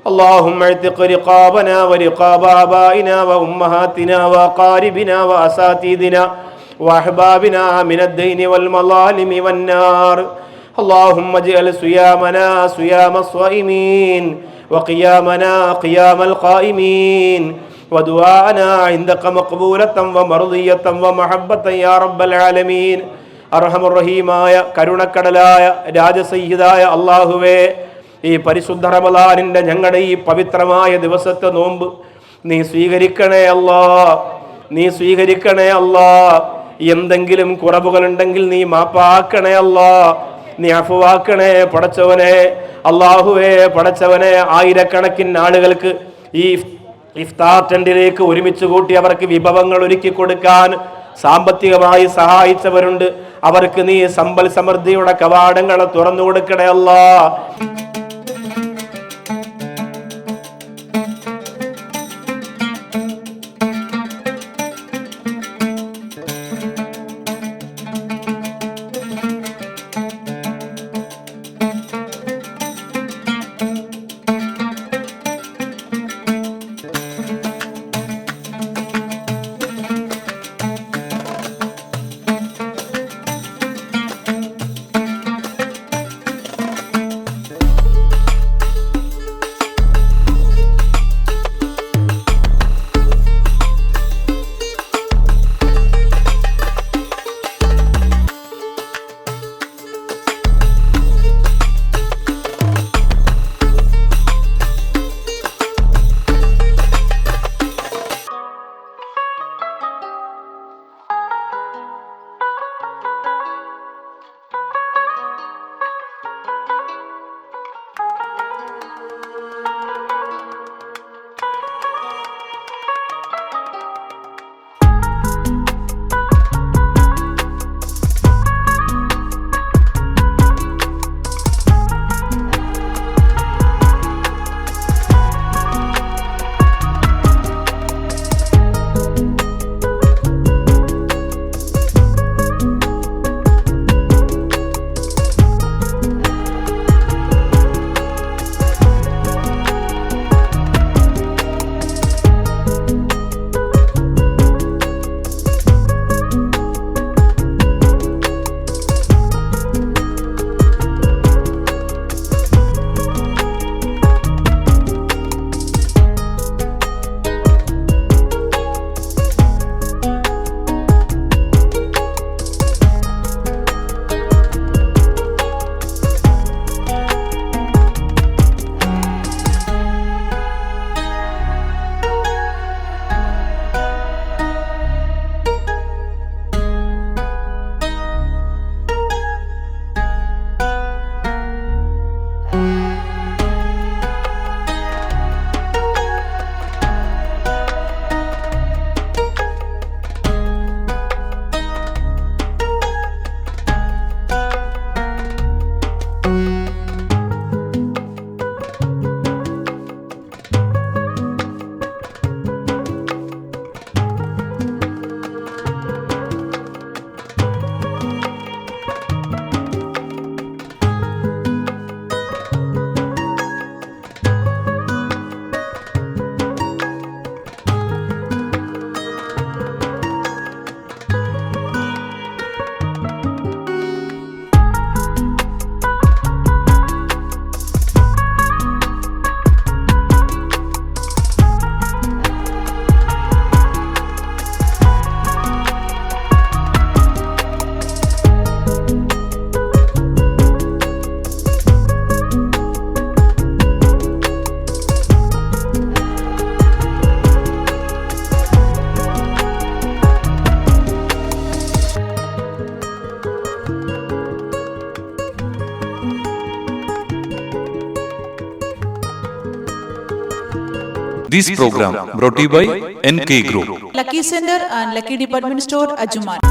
اللهم اعتق رقابنا ورقاب آبائنا وأمهاتنا وأقاربنا وأساتذتنا وأحبابنا من الدين والمظالم والنار. اللهم اجعل صيامنا صيام الصائمين وقيامنا قيام القائمين ودعاءنا عندك مقبولة ومرضية ومحبة يا رب العالمين. അർഹമുർ റഹീമായ കരുണക്കടലായ രാജസയ്യിദായ അല്ലാഹുവേ, ഈ പരിശുദ്ധ റമളാനിൻ്റെ ഞങ്ങളുടെ ഈ പവിത്രമായ ദിവസത്തെ നോമ്പ് നീ സ്വീകരിക്കണേ അല്ലാ, നീ സ്വീകരിക്കണേ അല്ലാ. എന്തെങ്കിലും കുറവുകളുണ്ടെങ്കിൽ നീ മാപ്പാക്കണേ അല്ലാ, നീ അഫുവാക്കണേ പടച്ചവനെ. അല്ലാഹുവേ പടച്ചവനെ, ആയിരക്കണക്കിന് ആളുകൾക്ക് ഈ ഇഫ്താർ ടെന്റിലേക്ക് ഒരുമിച്ച് കൂട്ടി അവർക്ക് വിഭവങ്ങൾ ഒരുക്കി കൊടുക്കാൻ സാമ്പത്തികമായി സഹായിച്ചവരുണ്ട്. അവർക്ക് നീ സമ്പൽ സമൃദ്ധിയുടെ കവാടങ്ങളെ തുറന്നു കൊടുക്കണേ അല്ലാ. This program brought to you by NK Group. Lucky Center and Lucky Department Store, Ajuman.